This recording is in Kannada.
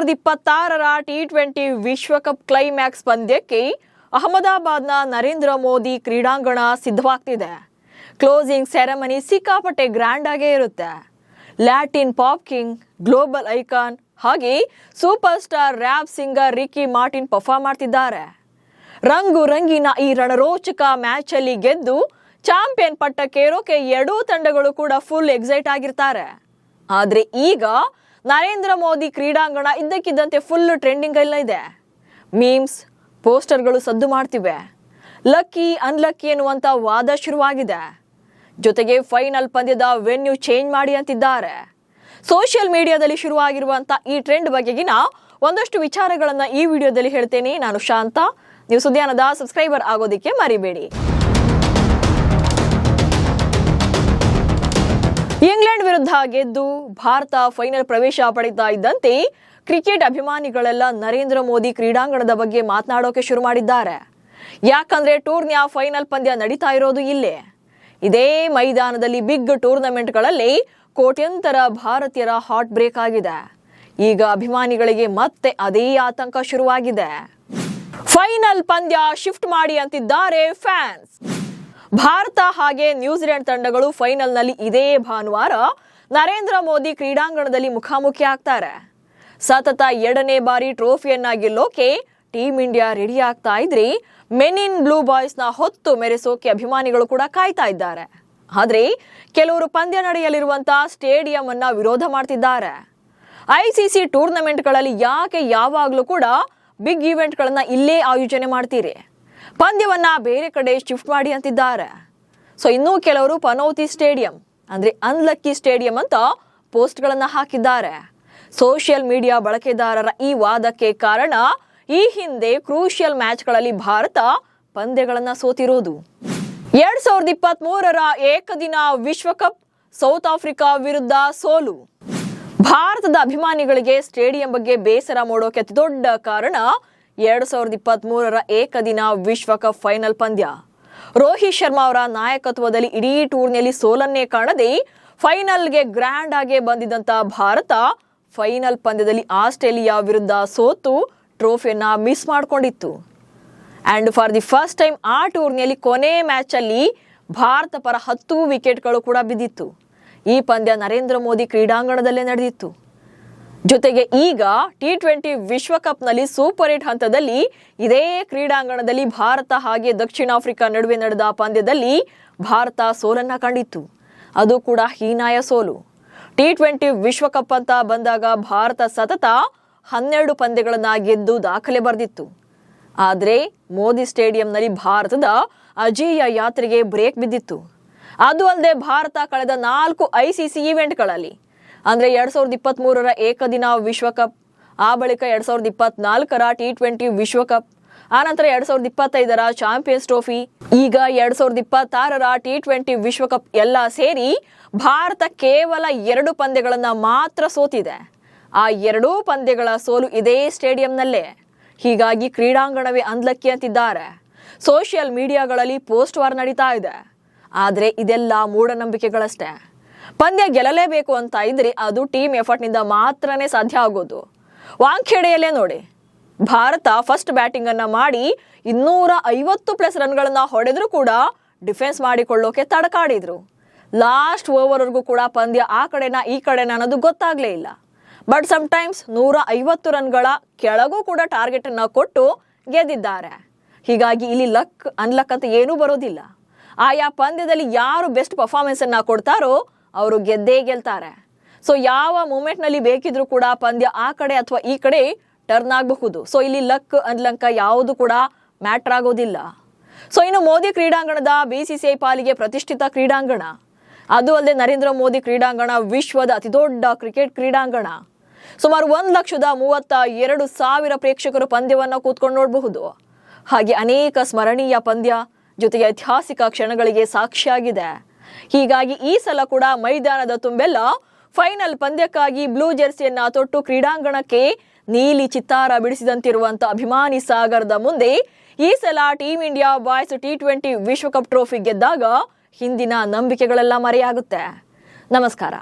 2026ರ ಟಿ20 ವಿಶ್ವಕಪ್ ಕ್ಲೈಮ್ಯಾಕ್ಸ್ ಪಂದ್ಯಕ್ಕೆ ಅಹಮದಾಬಾದ್ನ ನರೇಂದ್ರ ಮೋದಿ ಕ್ರೀಡಾಂಗಣ ಸಿದ್ಧವಾಗ್ತಿದೆ. ಕ್ಲೋಸಿಂಗ್ ಸೆರೆಮನಿ ಸಿಕ್ಕಾಪಟ್ಟೆ ಗ್ರ್ಯಾಂಡ್ ಆಗೇ ಇರುತ್ತೆ. Latin pop king, global icon ಹಾಗೆ super star rap singer Ricky Martin perform ಮಾಡ್ತಿದ್ದಾರೆ. ರಂಗು ರಂಗಿನ ಈ ರಣರೋಚಕ ಮ್ಯಾಚ್ ಅಲ್ಲಿ ಗೆದ್ದು ಚಾಂಪಿಯನ್ ಪಟ್ಟಕ್ಕೇರೋಕೆ ಎರಡೂ ತಂಡಗಳು ಕೂಡ ಫುಲ್ ಎಕ್ಸೈಟ್ ಆಗಿರ್ತಾರೆ. ಆದ್ರೆ ಈಗ ನರೇಂದ್ರ ಮೋದಿ ಕ್ರೀಡಾಂಗಣ ಇದ್ದಕ್ಕಿದ್ದಂತೆ ಫುಲ್ ಟ್ರೆಂಡಿಂಗ್ ಎಲ್ಲ ಇದೆ. ಮೀಮ್ಸ್, ಪೋಸ್ಟರ್ಗಳು ಸದ್ದು ಮಾಡ್ತಿವೆ. ಲಕ್ಕಿ ಅನ್ಲಕ್ಕಿ ಎನ್ನುವಂತ ವಾದ ಶುರುವಾಗಿದೆ. ಜೊತೆಗೆ ಫೈನಲ್ ಪಂದ್ಯದ ವೆನ್ಯೂ ಚೇಂಜ್ ಮಾಡಿ ಅಂತಿದ್ದಾರೆ. ಸೋಷಿಯಲ್ ಮೀಡಿಯಾದಲ್ಲಿ ಶುರುವಾಗಿರುವಂತ ಈ ಟ್ರೆಂಡ್ ಬಗೆಗಿನ ಒಂದಷ್ಟು ವಿಚಾರಗಳನ್ನ ಈ ವಿಡಿಯೋದಲ್ಲಿ ಹೇಳ್ತೇನೆ. ನಾನು ಶಾಂತ. ನೀವು ಸುದ್ದಿಯಾನದ ಸಬ್ಸ್ಕ್ರೈಬರ್ ಆಗೋದಿಕ್ಕೆ ಮರಿಬೇಡಿ. ಇಂಗ್ಲೆಂಡ್ ವಿರುದ್ಧ ಗೆದ್ದು ಭಾರತ ಫೈನಲ್ ಪ್ರವೇಶ ಪಡೆಯುತ್ತಾ ಇದ್ದಂತೆ ಕ್ರಿಕೆಟ್ ಅಭಿಮಾನಿಗಳೆಲ್ಲ ನರೇಂದ್ರ ಮೋದಿ ಕ್ರೀಡಾಂಗಣದ ಬಗ್ಗೆ ಮಾತನಾಡೋಕೆ ಶುರು ಮಾಡಿದ್ದಾರೆ. ಯಾಕಂದ್ರೆ ಟೂರ್ನಿಯ ಫೈನಲ್ ಪಂದ್ಯ ನಡೀತಾ ಇರೋದು ಇಲ್ಲೇ. ಇದೇ ಮೈದಾನದಲ್ಲಿ ಬಿಗ್ ಟೂರ್ನಮೆಂಟ್ಗಳಲ್ಲಿ ಕೋಟ್ಯಂತರ ಭಾರತೀಯರ ಹಾರ್ಟ್ ಬ್ರೇಕ್ ಆಗಿದೆ. ಈಗ ಅಭಿಮಾನಿಗಳಿಗೆ ಮತ್ತೆ ಅದೇ ಆತಂಕ ಶುರುವಾಗಿದೆ. ಫೈನಲ್ ಪಂದ್ಯ ಶಿಫ್ಟ್ ಮಾಡಿ ಅಂತಿದ್ದಾರೆ ಫ್ಯಾನ್ಸ್. ಭಾರತ ಹಾಗೆ ನ್ಯೂಜಿಲೆಂಡ್ ತಂಡಗಳು ಫೈನಲ್ನಲ್ಲಿ ಇದೇ ಭಾನುವಾರ ನರೇಂದ್ರ ಮೋದಿ ಕ್ರೀಡಾಂಗಣದಲ್ಲಿ ಮುಖಾಮುಖಿ ಆಗ್ತಾರೆ. ಸತತ 2ನೇ ಬಾರಿ ಟ್ರೋಫಿಯನ್ನ ಗೆಲ್ಲೋಕೆ ಟೀಮ್ ಇಂಡಿಯಾ ರೆಡಿ ಆಗ್ತಾ ಇದ್ರೆ ಮೆನ್ ಇನ್ ಬ್ಲೂ ಬಾಯ್ಸ್ ನ ಹೊತ್ತು ಮೆರೆಸೋಕೆ ಅಭಿಮಾನಿಗಳು ಕೂಡ ಕಾಯ್ತಾ ಇದ್ದಾರೆ. ಆದ್ರೆ ಕೆಲವರು ಪಂದ್ಯ ನಡೆಯಲಿರುವಂತಹ ಸ್ಟೇಡಿಯಂ ಅನ್ನ ವಿರೋಧ ಮಾಡ್ತಿದ್ದಾರೆ. ICC ಟೂರ್ನಮೆಂಟ್ಗಳಲ್ಲಿ ಯಾಕೆ ಯಾವಾಗಲೂ ಕೂಡ ಬಿಗ್ ಈವೆಂಟ್ ಗಳನ್ನ ಇಲ್ಲೇ ಆಯೋಜನೆ ಮಾಡ್ತೀರಿ, ಪಂದ್ಯವನ್ನ ಬೇರೆ ಕಡೆ ಶಿಫ್ಟ್ ಮಾಡಿ ಅಂತಿದ್ದಾರೆ. ಸೊ ಇನ್ನೂ ಕೆಲವರು ಪನೌತಿ ಸ್ಟೇಡಿಯಂ ಅಂದ್ರೆ ಅನ್ಲಕ್ಕಿ ಸ್ಟೇಡಿಯಂ ಅಂತ ಪೋಸ್ಟ್ ಗಳನ್ನ ಹಾಕಿದ್ದಾರೆ. ಸೋಷಿಯಲ್ ಮೀಡಿಯಾ ಬಳಕೆದಾರರ ಈ ವಾದಕ್ಕೆ ಕಾರಣ ಈ ಹಿಂದೆ ಕ್ರೂಷಿಯಲ್ ಮ್ಯಾಚ್ಗಳಲ್ಲಿ ಭಾರತ ಪಂದ್ಯಗಳನ್ನ ಸೋತಿರೋದು. 2023ರ ಏಕದಿನ ವಿಶ್ವಕಪ್ ಸೌತ್ ಆಫ್ರಿಕಾ ವಿರುದ್ಧ ಸೋಲು. ಭಾರತದ ಅಭಿಮಾನಿಗಳಿಗೆ ಸ್ಟೇಡಿಯಂ ಬಗ್ಗೆ ಬೇಸರ ಮೂಡೋಕೆ ಅತಿ ದೊಡ್ಡ ಕಾರಣ 2023ರ ಏಕದಿನ ವಿಶ್ವಕಪ್ ಫೈನಲ್ ಪಂದ್ಯ. ರೋಹಿತ್ ಶರ್ಮಾ ಅವರ ನಾಯಕತ್ವದಲ್ಲಿ ಇಡೀ ಟೂರ್ನಿಯಲ್ಲಿ ಸೋಲನ್ನೇ ಕಾಣದೆ ಫೈನಲ್ಗೆ ಗ್ರ್ಯಾಂಡ್ ಆಗಿ ಬಂದಿದ್ದಂತ ಭಾರತ ಫೈನಲ್ ಪಂದ್ಯದಲ್ಲಿ ಆಸ್ಟ್ರೇಲಿಯಾ ವಿರುದ್ಧ ಸೋತು ಟ್ರೋಫಿಯನ್ನ ಮಿಸ್ ಮಾಡಿಕೊಂಡಿತ್ತು. And for the first time ಆ ಟೂರ್ನಿಯಲ್ಲಿ ಕೊನೆ ಮ್ಯಾಚ್ ಅಲ್ಲಿ ಭಾರತ ಪರ 10 ವಿಕೆಟ್ಗಳು ಕೂಡ ಬಿದ್ದಿತ್ತು. ಈ ಪಂದ್ಯ ನರೇಂದ್ರ ಮೋದಿ ಕ್ರೀಡಾಂಗಣದಲ್ಲೇ ನಡೆದಿತ್ತು. ಜೊತೆಗೆ ಈಗ ಟಿ20 ವಿಶ್ವಕಪ್ನಲ್ಲಿ ಸೂಪರ್ 8 ಹಂತದಲ್ಲಿ ಇದೇ ಕ್ರೀಡಾಂಗಣದಲ್ಲಿ ಭಾರತ ಹಾಗೆ ದಕ್ಷಿಣ ಆಫ್ರಿಕಾ ನಡುವೆ ನಡೆದ ಪಂದ್ಯದಲ್ಲಿ ಭಾರತ ಸೋಲನ್ನ ಕಂಡಿತ್ತು. ಅದು ಕೂಡ ಹೀನಾಯ ಸೋಲು. ಟಿ20 ವಿಶ್ವಕಪ್ ಅಂತ ಬಂದಾಗ ಭಾರತ ಸತತ 12 ಪಂದ್ಯಗಳನ್ನ ಗೆದ್ದು ದಾಖಲೆ ಬರೆದಿತ್ತು. ಆದ್ರೆ ಮೋದಿ ಸ್ಟೇಡಿಯಂನಲ್ಲಿ ಭಾರತದ ಅಜೇಯ ಯಾತ್ರೆಗೆ ಬ್ರೇಕ್ ಬಿದ್ದಿತ್ತು. ಅದು ಅಲ್ಲದೆ ಭಾರತ ಕಳೆದ 4 ICC ಈವೆಂಟ್ಗಳಲ್ಲಿ ಅಂದ್ರೆ 2023ರ ಏಕದಿನ ವಿಶ್ವಕಪ್, ಆ ಬಳಿಕ 2024ರ ಟಿ20 ವಿಶ್ವಕಪ್, ಆನಂತರ 2025ರ ಚಾಂಪಿಯನ್ಸ್ ಟ್ರೋಫಿ, ಈಗ 2026ರ ಟಿ20 ವಿಶ್ವಕಪ್ ಎಲ್ಲ ಸೇರಿ ಭಾರತ ಕೇವಲ 2 ಪಂದ್ಯಗಳನ್ನ ಮಾತ್ರ ಸೋತಿದೆ. ಆ 2 ಪಂದ್ಯಗಳ ಸೋಲು ಇದೇ ಸ್ಟೇಡಿಯಂನಲ್ಲೇ. ಹೀಗಾಗಿ ಕ್ರೀಡಾಂಗಣವೇ ಅನ್ಲಕ್ಕಿ ಅಂತಿದ್ದಾರೆ. ಸೋಷಿಯಲ್ ಮೀಡಿಯಾಗಳಲ್ಲಿ ಪೋಸ್ಟ್ ವಾರ್ ನಡೀತಾ ಇದೆ. ಆದ್ರೆ ಇದೆಲ್ಲ ಮೂಢನಂಬಿಕೆಗಳಷ್ಟೇ. ಪಂದ್ಯ ಗೆಲ್ಲಲೇಬೇಕು ಅಂತ ಇದ್ರೆ ಅದು ಟೀಮ್ ಎಫರ್ಟ್ ನಿಂದ ಮಾತ್ರನೇ ಸಾಧ್ಯ ಆಗೋದು. ವಾಂಖೇಡೆಯಲ್ಲೇ ನೋಡಿ, ಭಾರತ ಫಸ್ಟ್ ಬ್ಯಾಟಿಂಗ್ ಅನ್ನ ಮಾಡಿ 250+ ರನ್ಗಳನ್ನ ಹೊಡೆದ್ರು ಕೂಡ ಡಿಫೆನ್ಸ್ ಮಾಡಿಕೊಳ್ಳೋಕೆ ತಡಕಾಡಿದ್ರು. ಲಾಸ್ಟ್ ಓವರ್ವರೆಗೂ ಕೂಡ ಪಂದ್ಯ ಆ ಕಡೆನಾ ಈ ಕಡೆನಾ ಅನ್ನೋದು ಗೊತ್ತಾಗ್ಲೇ ಇಲ್ಲ. ಬಟ್ ಸಮ್ಟೈಮ್ಸ್ 150 ರನ್ಗಳ ಕೆಳಗೂ ಕೂಡ ಟಾರ್ಗೆಟ್ ಅನ್ನ ಕೊಟ್ಟು ಗೆದ್ದಿದ್ದಾರೆ. ಹೀಗಾಗಿ ಇಲ್ಲಿ ಲಕ್ ಅನ್ಲಕ್ ಅಂತ ಏನೂ ಬರೋದಿಲ್ಲ. ಆಯಾ ಪಂದ್ಯದಲ್ಲಿ ಯಾರು ಬೆಸ್ಟ್ ಪರ್ಫಾರ್ಮೆನ್ಸ್ ಅನ್ನ ಕೊಡ್ತಾರೋ ಅವರು ಗೆದ್ದೇ ಗೆಲ್ತಾರೆ. ಸೊ ಯಾವ ಮೂಮೆಂಟ್ ನಲ್ಲಿ ಬೇಕಿದ್ರೂ ಕೂಡ ಪಂದ್ಯ ಆ ಕಡೆ ಅಥವಾ ಈ ಕಡೆ ಟರ್ನ್ ಆಗಬಹುದು. ಸೊ ಇಲ್ಲಿ ಲಕ್ ಅನ್ಲಂಕ ಯಾವುದು ಕೂಡ ಮ್ಯಾಟರ್ ಆಗೋದಿಲ್ಲ. ಸೊ ಇನ್ನು ಮೋದಿ ಕ್ರೀಡಾಂಗಣದ BCCI ಪಾಲಿಗೆ ಪ್ರತಿಷ್ಠಿತ ಕ್ರೀಡಾಂಗಣ. ಅದು ಅಲ್ಲದೆ ನರೇಂದ್ರ ಮೋದಿ ಕ್ರೀಡಾಂಗಣ ವಿಶ್ವದ ಅತಿದೊಡ್ಡ ಕ್ರಿಕೆಟ್ ಕ್ರೀಡಾಂಗಣ. ಸುಮಾರು 1,32,000 ಪ್ರೇಕ್ಷಕರು ಪಂದ್ಯವನ್ನ ಕೂತ್ಕೊಂಡು ನೋಡಬಹುದು. ಹಾಗೆ ಅನೇಕ ಸ್ಮರಣೀಯ ಪಂದ್ಯ ಜೊತೆಗೆ ಐತಿಹಾಸಿಕ ಕ್ಷಣಗಳಿಗೆ ಸಾಕ್ಷಿಯಾಗಿದೆ. ಹೀಗಾಗಿ ಈ ಸಲ ಕೂಡ ಮೈದಾನದ ತುಂಬೆಲ್ಲ ಫೈನಲ್ ಪಂದ್ಯಕ್ಕಾಗಿ ಬ್ಲೂ ಜೆರ್ಸಿಯನ್ನ ತೊಟ್ಟು ಕ್ರೀಡಾಂಗಣಕ್ಕೆ ನೀಲಿ ಚಿತ್ತಾರ ಬಿಡಿಸಿದಂತಿರುವಂತ ಅಭಿಮಾನಿ ಸಾಗರದ ಮುಂದೆ ಈ ಸಲ ಟೀಮ್ ಇಂಡಿಯಾ ಬಾಯ್ಸ್ ಟಿ20 ವಿಶ್ವಕಪ್ ಟ್ರೋಫಿ ಗೆದ್ದಾಗ ಹಿಂದಿನ ನಂಬಿಕೆಗಳೆಲ್ಲ ಮರೆಯಾಗುತ್ತೆ. ನಮಸ್ಕಾರ.